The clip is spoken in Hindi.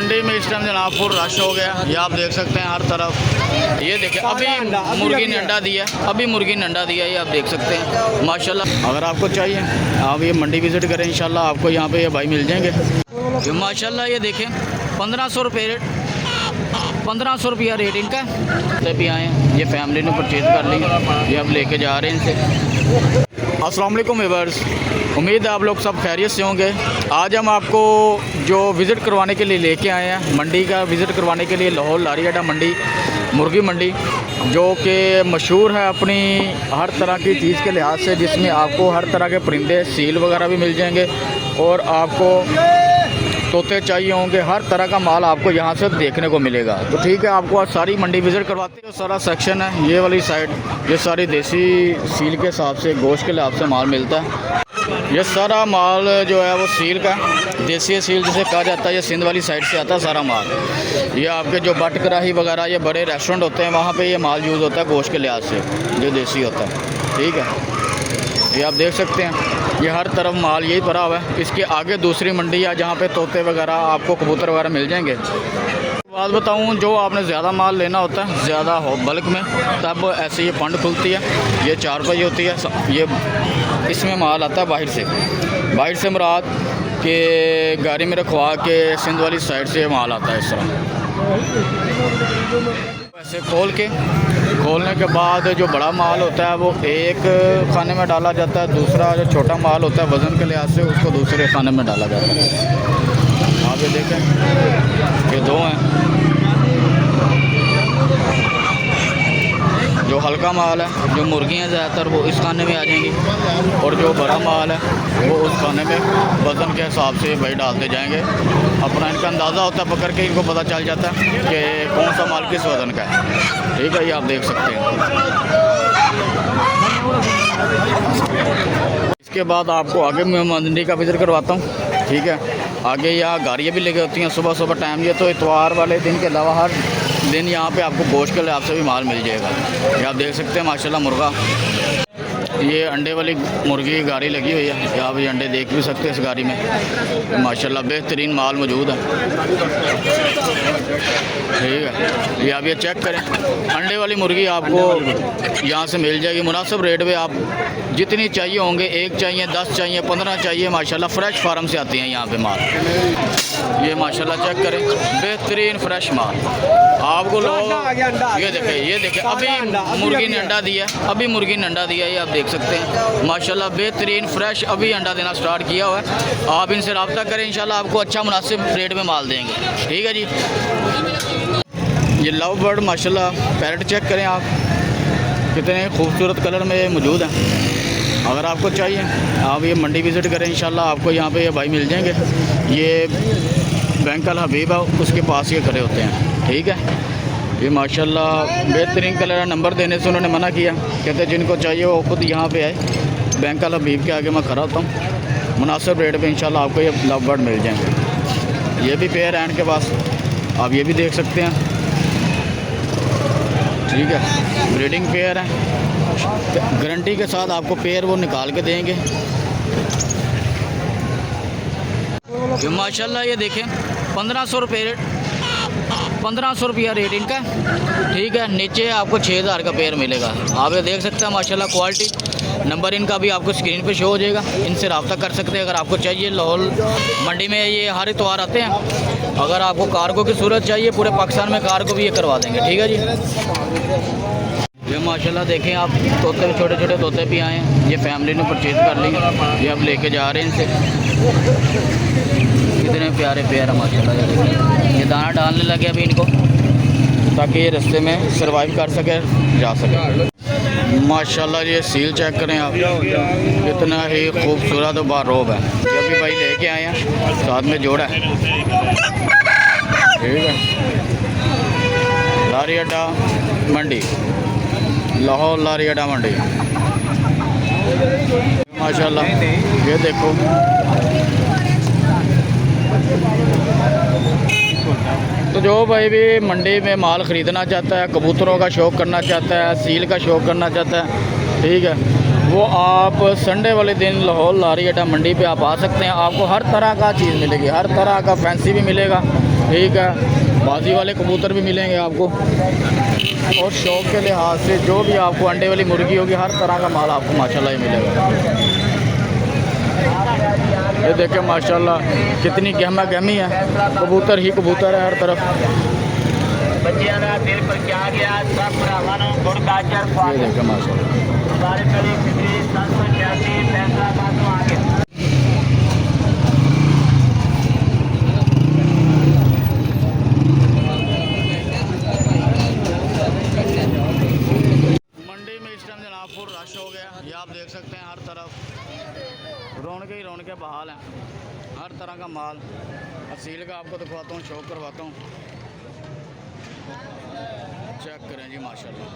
मंडी में इस टाइम जनाब फुल रश हो गया, ये आप देख सकते हैं हर तरफ। ये देखें अभी मुर्गी ने अंडा दिया, अभी मुर्गी ने अंडा दिया, ये आप देख सकते हैं माशाल्लाह। अगर आपको चाहिए आप ये मंडी विज़िट करें, इंशाल्लाह आपको यहाँ पे ये भाई मिल जाएंगे। ये माशाल्लाह ये देखें 1500 रुपये रेट, 1500 रुपया रेट इनका। भी आए हैं, ये फैमिली ने परचेज़ कर ली, ये अब लेके जा रहे हैं इनसे। अस्सलाम वालेकुम व्यूअर्स, उम्मीद है आप लोग सब खैरियत से होंगे। आज हम आपको जो विज़िट करवाने के लिए लेके आए हैं, मंडी का विज़िट करवाने के लिए, लाहौर लारी अड्डा मंडी, मुर्गी मंडी, जो कि मशहूर है अपनी हर तरह की चीज़ के लिहाज से, जिसमें आपको हर तरह के परिंदे, सील वगैरह भी मिल जाएंगे और आपको तोते चाहिए होंगे। हर तरह का माल आपको यहाँ से देखने को मिलेगा। तो ठीक है, आपको आज सारी मंडी विज़िट करवाते हैं। सारा सेक्शन है ये वाली साइड, ये सारी देसी सील के हिसाब से, गोश्त के लिहाज से माल मिलता है। ये सारा माल जो है वो सील का, देसी सील जिसे कहा जाता है, ये सिंध वाली साइड से आता है सारा माल। ये आपके जो बट कराही वगैरह, ये बड़े रेस्टोरेंट होते हैं, वहाँ पे ये माल यूज़ होता है गोश्त के लिहाज से, जो देसी होता है। ठीक है, ये आप देख सकते हैं, ये हर तरफ माल यही भरा हुआ है। इसके आगे दूसरी मंडी है जहाँ पे तोते वगैरह, आपको कबूतर वगैरह मिल जाएंगे। बात बताऊँ, जो आपने ज़्यादा माल लेना होता है, ज़्यादा हो बल्क में, तब ऐसे ये फंड खुलती है, ये 4 रुपये होती है। ये इसमें माल आता है बाहर से मुराद के गाड़ी में रखवा के सिंध वाली साइड से माल आता है इस तरह। ऐसे खोलने के बाद जो बड़ा माल होता है वो एक खाने में डाला जाता है, दूसरा जो छोटा माल होता है वज़न के लिहाज से उसको दूसरे खाने में डाला जाता है। आप ये देखें, ये 2 हैं। जो हल्का माल है, जो मुर्गियाँ ज़्यादातर, वो इस खाने में आ जाएंगी, और जो बड़ा माल है वो उस खाने में वज़न के हिसाब से भाई डालते जाएंगे। अपना इनका अंदाज़ा होता है, पकड़ के इनको पता चल जाता है कि कौन सा माल किस वज़न का है। ठीक है, ये आप देख सकते हैं। इसके बाद आपको आगे मैं मंडी का विज़िट करवाता हूँ। ठीक है, आगे यहाँ गाड़ियाँ भी लगी होती हैं सुबह टाइम। ये तो इतवार वाले दिन के अलावा हर दिन यहाँ पे आपको गोश्त के लिहाज से भी माल मिल जाएगा। ये आप देख सकते हैं माशाल्लाह मुर्गा, ये अंडे वाली मुर्गी की गाड़ी लगी हुई है, आप ये अंडे देख भी सकते हैं इस गाड़ी में। माशाल्लाह बेहतरीन माल मौजूद है। ठीक है, ये आप ये चेक करें, अंडे वाली मुर्गी आपको यहाँ से मिल जाएगी मुनासिब रेट पे। आप जितनी चाहिए होंगे, 1 चाहिए, 10 चाहिए, 15 चाहिए, माशाल्लाह फ्रेश फार्म से आती हैं यहाँ पे माल। ये माशाल्लाह चेक करें, बेहतरीन फ्रेश माल आपको लोग। ये देखें अभी मुर्गी ने अंडा दिया, अभी मुर्गी ने अंडा दिया, ये आप देख सकते हैं माशाल्लाह बेहतरीन फ्रेश अभी अंडा देना स्टार्ट किया हुआ है। आप इनसे रब्ता करें, इंशाल्लाह आपको अच्छा मुनासिब रेट में माल देंगे। ठीक है जी। ये लव बर्ड माशाल्लाह पैरट चेक करें आप, कितने खूबसूरत कलर में मौजूद हैं। अगर आपको चाहिए आप ये मंडी विज़िट करें, इंशाल्लाह आपको यहाँ पे ये भाई मिल जाएंगे। ये बैंक अल हबीब है, उसके पास ये खड़े होते हैं। ठीक है, ये माशाल्लाह बेहतरीन कलर है। नंबर देने से उन्होंने मना किया, कहते जिनको चाहिए वो खुद यहाँ पे आए। बैंक अल हबीब के आगे मैं खड़ा होता हूँ, मुनासिब रेट पे इंशाल्लाह आपको ये लव बर्ड मिल जाएंगे। ये भी पेयर है इनके पास, आप ये भी देख सकते हैं। ठीक है, ब्रीडिंग पेयर है, गारंटी के साथ आपको पेयर वो निकाल के देंगे। ये माशाल्लाह ये देखें 1500 रुपये रेट, 1500 रुपया रेट इनका। ठीक है, नीचे आपको 6000 का पेयर मिलेगा। आप ये देख सकते हैं माशाल्लाह क्वालिटी। नंबर इनका भी आपको स्क्रीन पे शो हो जाएगा, इनसे रब्ता कर सकते हैं अगर आपको चाहिए। लाहौर मंडी में ये हर इतवार आते हैं। अगर आपको कार्गो की सूरत चाहिए, पूरे पाकिस्तान में कार्गो भी ये करवा देंगे। ठीक है जी। ये माशाल्लाह देखें आप, तोते छोटे छोटे तोते भी आए हैं, ये फैमिली ने परचेज़ कर ली, ये अब लेके जा रहे हैं इनसे। कितने प्यारे प्यारे माशाल्लाह। ये दाना डालने लगे अभी इनको, ताकि ये रास्ते में सरवाइव कर सके, जा सके। माशाल्लाह ये सील चेक करें आप, कितना ही खूबसूरत और बारोब है। ये भी भाई लेके आए हैं, साथ में जोड़ा है। ठीक है, लारी अड्डा मंडी, लाहौर लारी अड्डा मंडी। माशाल्लाह ये देखो, तो जो भाई भी मंडी में माल ख़रीदना चाहता है, कबूतरों का शौक़ करना चाहता है, सील का शौक़ करना चाहता है, ठीक है, वो आप संडे वाले दिन लाहौर लारी अड्डा मंडी पे आप आ सकते हैं। आपको हर तरह का चीज़ मिलेगी, हर तरह का फैंसी भी मिलेगा, ठीक है, बाजी वाले कबूतर भी मिलेंगे आपको, और शौक के लिहाज से जो भी आपको अंडे वाली मुर्गी होगी, हर तरह का माल आपको माशाल्लाह ही मिलेगा। ये देखें माशाल्लाह कितनी गहमा गहमी है, कबूतर ही कबूतर है हर तरफ। ये देखें माशाल्लाह। मंडी में इस टाइम जनाब फुल रश हो गया, ये आप देख सकते हैं, हर तरफ रौनकें ही रौनकें बहाल हैं, हर तरह का माल। असील का आपको दिखवाता हूँ, शौक करवाता हूँ, चेक करें जी माशाल्लाह।